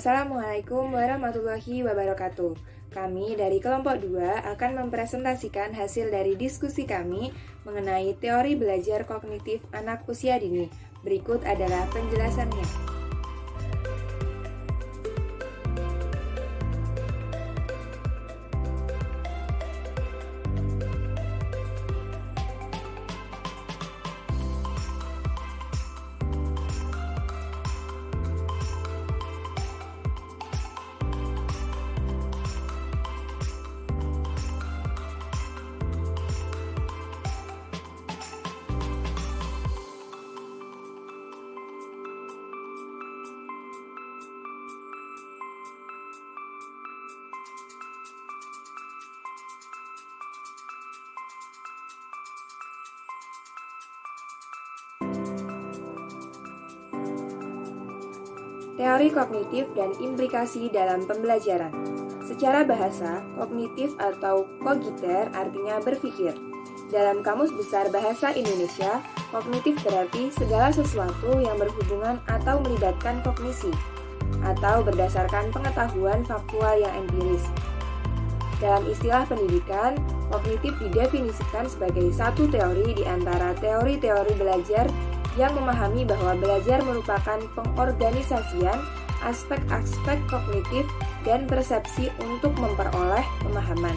Assalamualaikum warahmatullahi wabarakatuh. Kami dari kelompok 2 akan mempresentasikan hasil dari diskusi kami mengenai teori belajar kognitif anak usia dini. Berikut adalah penjelasannya. Teori kognitif dan implikasi dalam pembelajaran. Secara bahasa, kognitif atau kogiter artinya berpikir. Dalam Kamus Besar Bahasa Indonesia, kognitif berarti segala sesuatu yang berhubungan atau melibatkan kognisi, atau berdasarkan pengetahuan faktual yang empiris. Dalam istilah pendidikan, kognitif didefinisikan sebagai satu teori di antara teori-teori belajar yang memahami bahwa belajar merupakan pengorganisasian aspek-aspek kognitif dan persepsi untuk memperoleh pemahaman.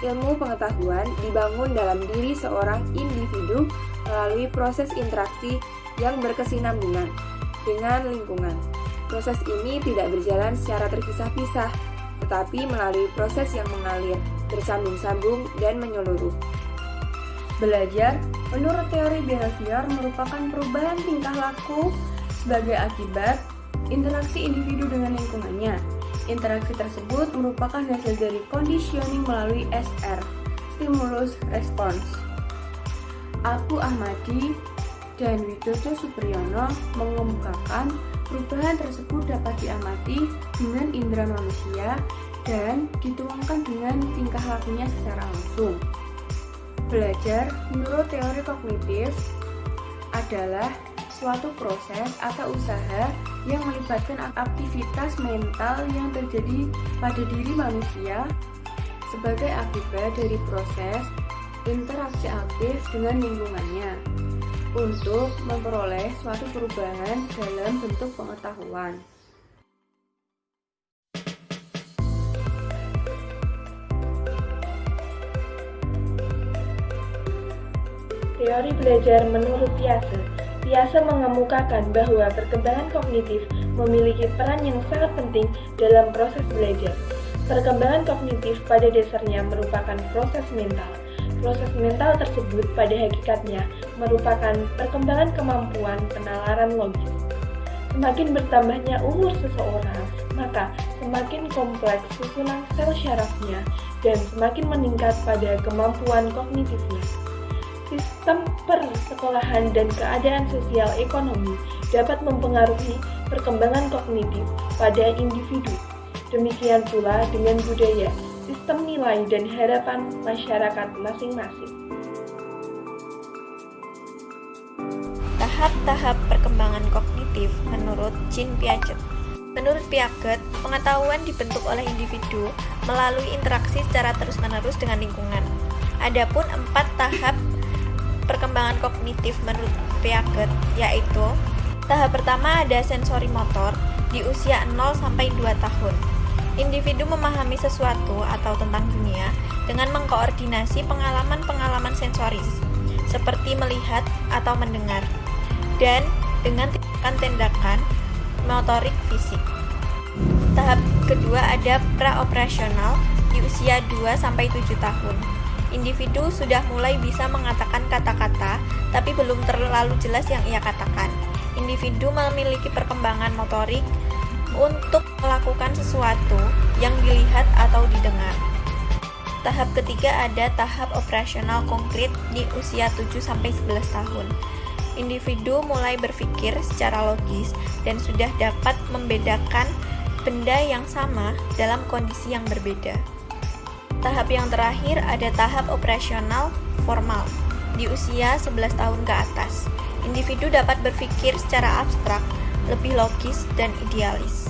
Ilmu pengetahuan dibangun dalam diri seorang individu melalui proses interaksi yang berkesinambungan dengan lingkungan. Proses ini tidak berjalan secara terpisah-pisah, tetapi melalui proses yang mengalir, bersambung-sambung, dan menyeluruh. Belajar, menurut teori behavior, merupakan perubahan tingkah laku sebagai akibat interaksi individu dengan lingkungannya. Interaksi tersebut merupakan hasil dari conditioning melalui SR, stimulus response. Abu Ahmadi dan Widodo Supriyono mengemukakan perubahan tersebut dapat diamati dengan indera manusia dan dituangkan dengan tingkah lakunya secara langsung. Belajar menurut teori kognitif adalah suatu proses atau usaha yang melibatkan aktivitas mental yang terjadi pada diri manusia sebagai akibat dari proses interaksi aktif dengan lingkungannya untuk memperoleh suatu perubahan dalam bentuk pengetahuan. Teori belajar menurut Piaget. Piaget mengemukakan bahwa perkembangan kognitif memiliki peran yang sangat penting dalam proses belajar. Perkembangan kognitif pada dasarnya merupakan proses mental. Proses mental tersebut pada hakikatnya merupakan perkembangan kemampuan penalaran logis. Semakin bertambahnya umur seseorang, maka semakin kompleks susunan sel syarafnya dan semakin meningkat pada kemampuan kognitifnya. Sistem persekolahan dan keadaan sosial ekonomi dapat mempengaruhi perkembangan kognitif pada individu. Demikian pula dengan budaya, sistem nilai dan harapan masyarakat masing-masing. Tahap-tahap perkembangan kognitif menurut Jean Piaget. Menurut Piaget, pengetahuan dibentuk oleh individu melalui interaksi secara terus-menerus dengan lingkungan. Adapun 4 tahap perkembangan kognitif menurut Piaget, yaitu tahap pertama ada sensori motor di usia 0 sampai 2 tahun. Individu memahami sesuatu atau tentang dunia dengan mengkoordinasi pengalaman-pengalaman sensoris seperti melihat atau mendengar dan dengan tindakan-tindakan motorik fisik. Tahap kedua ada praoperasional di usia 2 sampai 7 tahun. Individu sudah mulai bisa mengatakan kata-kata, tapi belum terlalu jelas yang ia katakan. Individu memiliki perkembangan motorik untuk melakukan sesuatu yang dilihat atau didengar. Tahap ketiga ada tahap operasional konkret di usia 7-11 tahun. Individu mulai berpikir secara logis dan sudah dapat membedakan benda yang sama dalam kondisi yang berbeda. Tahap yang terakhir ada tahap operasional formal di usia 11 tahun ke atas. Individu dapat berpikir secara abstrak, lebih logis dan idealis.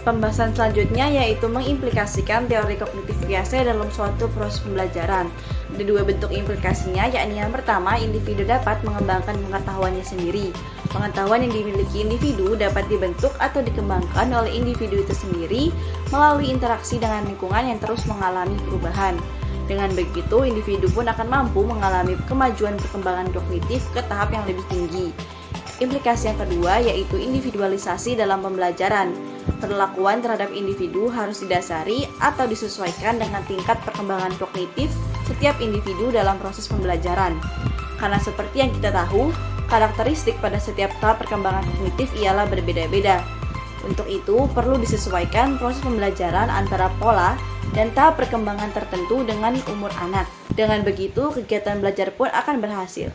Pembahasan selanjutnya yaitu mengimplikasikan teori kognitif Piaget dalam suatu proses pembelajaran. Ada dua bentuk implikasinya, yakni yang pertama, individu dapat mengembangkan pengetahuannya sendiri. Pengetahuan yang dimiliki individu dapat dibentuk atau dikembangkan oleh individu itu sendiri melalui interaksi dengan lingkungan yang terus mengalami perubahan. Dengan begitu, individu pun akan mampu mengalami kemajuan perkembangan kognitif ke tahap yang lebih tinggi. Implikasi yang kedua yaitu individualisasi dalam pembelajaran. Perlakuan terhadap individu harus didasari atau disesuaikan dengan tingkat perkembangan kognitif setiap individu dalam proses pembelajaran. Karena seperti yang kita tahu, karakteristik pada setiap tahap perkembangan kognitif ialah berbeda-beda. Untuk itu, perlu disesuaikan proses pembelajaran antara pola dan tahap perkembangan tertentu dengan umur anak. Dengan begitu, kegiatan belajar pun akan berhasil.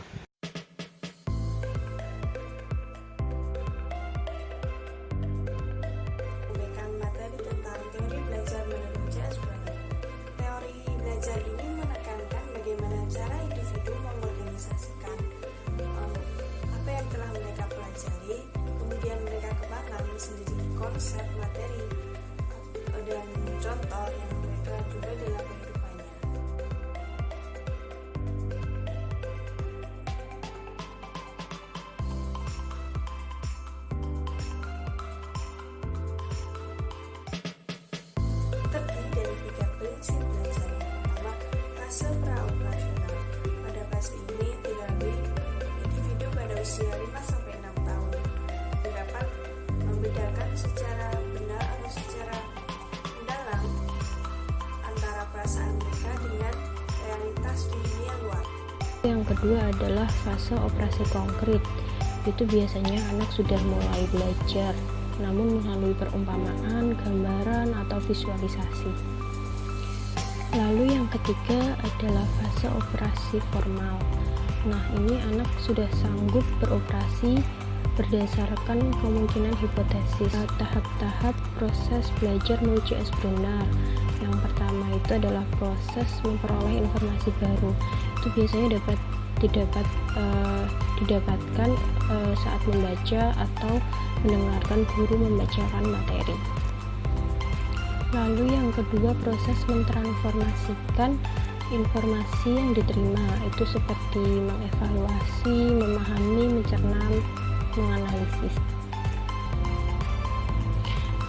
Materi tentang teori belajar menurut J.S. Brunner. Teori belajar ini menekankan bagaimana cara individu mengorganisasikan apa yang telah mereka pelajari, kemudian mereka kembangkan sendiri konsep, materi, dan contoh yang mereka juga dalam kehidupannya. Terdiri dari 3 prinsip belajar. Yang pertama, fase praoperasional. Pada fase ini dilalui individu pada usia 5-6 tahun dapat membedakan secara benar atau secara mendalam antara perasaan mereka dengan realitas di dunia luar. Yang kedua adalah fase operasi konkret. Itu biasanya anak sudah mulai belajar, namun melalui perumpamaan, gambaran, atau visualisasi. Lalu yang ketiga adalah fase operasi formal. Nah, ini anak sudah sanggup beroperasi berdasarkan kemungkinan hipotesis. Tahap-tahap proses belajar menurut J.S. Brunner. Yang pertama itu adalah proses memperoleh informasi baru. Itu biasanya didapatkan saat membaca atau mendengarkan guru membacakan materi. Lalu yang kedua, proses mentransformasikan informasi yang diterima. Itu seperti mengevaluasi, memahami, mencerna, menganalisis.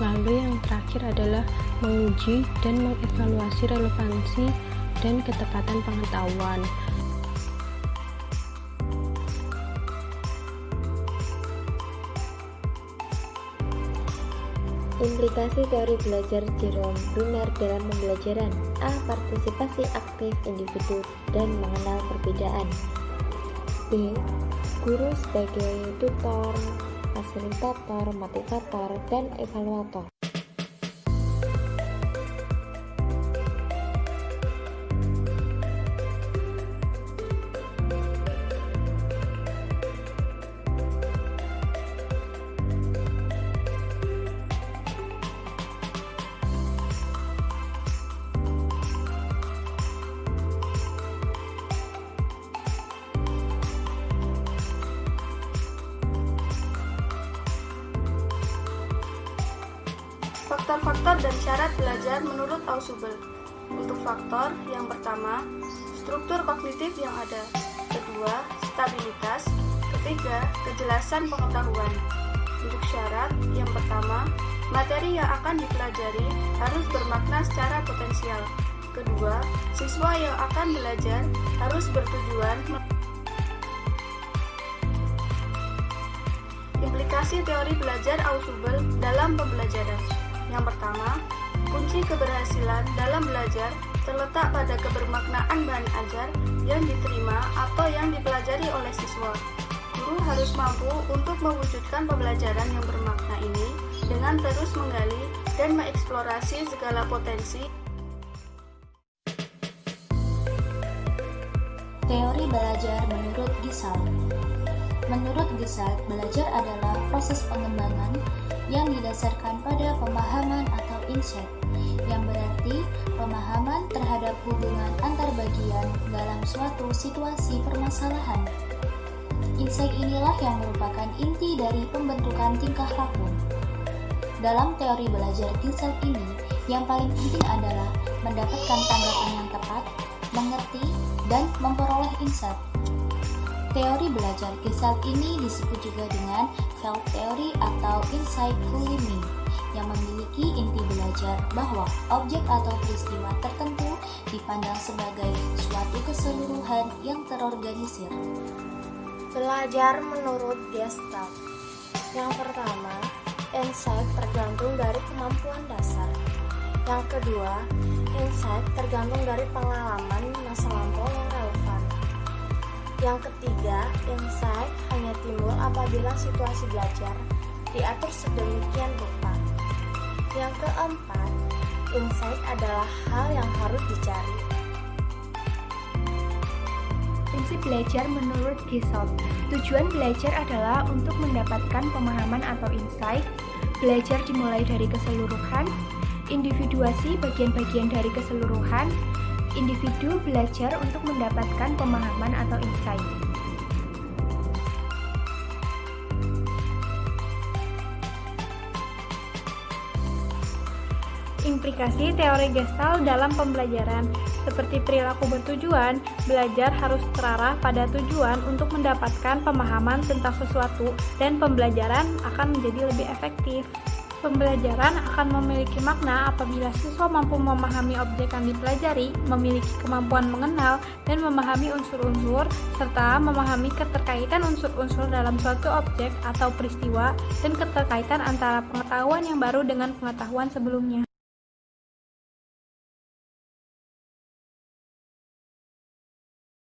Lalu yang terakhir adalah menguji dan mengevaluasi relevansi dan ketepatan pengetahuan. Implikasi teori belajar Jerome Brunner dalam pembelajaran. A. Partisipasi aktif individu dan mengenal perbedaan. B. Guru sebagai tutor, fasilitator, motivator, dan evaluator. Faktor-faktor dan syarat belajar menurut Ausubel. Untuk faktor, yang pertama, struktur kognitif yang ada. Kedua, stabilitas. Ketiga, kejelasan pengetahuan. Untuk syarat, yang pertama, materi yang akan dipelajari harus bermakna secara potensial. Kedua, siswa yang akan belajar harus bertujuan. Implikasi teori belajar Ausubel dalam pembelajaran. Yang pertama, kunci keberhasilan dalam belajar terletak pada kebermaknaan bahan ajar yang diterima atau yang dipelajari oleh siswa. Guru harus mampu untuk mewujudkan pembelajaran yang bermakna ini dengan terus menggali dan mengeksplorasi segala potensi. Teori belajar menurut Gestalt. Menurut Gestalt, belajar adalah proses pengembangan yang didasarkan pada pemahaman atau insight, yang berarti pemahaman terhadap hubungan antar bagian dalam suatu situasi permasalahan. Insight inilah yang merupakan inti dari pembentukan tingkah laku. Dalam teori belajar Gestalt ini, yang paling penting adalah mendapatkan tanggapan yang tepat, mengerti, dan memperoleh insight. Teori belajar Gestalt ini disebut juga dengan Feld Theory atau Insight Learning, yang memiliki inti belajar bahwa objek atau peristiwa tertentu dipandang sebagai suatu keseluruhan yang terorganisir. Belajar menurut Gestalt. Yang pertama, insight tergantung dari kemampuan dasar. Yang kedua, insight tergantung dari pengalaman masa lampau yang relevan. Yang ketiga, insight hanya timbul apabila situasi belajar diatur sedemikian rupa. Yang keempat, insight adalah hal yang harus dicari. Prinsip belajar menurut Gestalt. Tujuan belajar adalah untuk mendapatkan pemahaman atau insight. Belajar dimulai dari keseluruhan, individuasi bagian-bagian dari keseluruhan. Individu belajar untuk mendapatkan pemahaman atau insight. Implikasi teori Gestalt dalam pembelajaran. Seperti perilaku bertujuan, belajar harus terarah pada tujuan untuk mendapatkan pemahaman tentang sesuatu dan pembelajaran akan menjadi lebih efektif. Pembelajaran akan memiliki makna apabila siswa mampu memahami objek yang dipelajari, memiliki kemampuan mengenal dan memahami unsur-unsur, serta memahami keterkaitan unsur-unsur dalam suatu objek atau peristiwa dan keterkaitan antara pengetahuan yang baru dengan pengetahuan sebelumnya.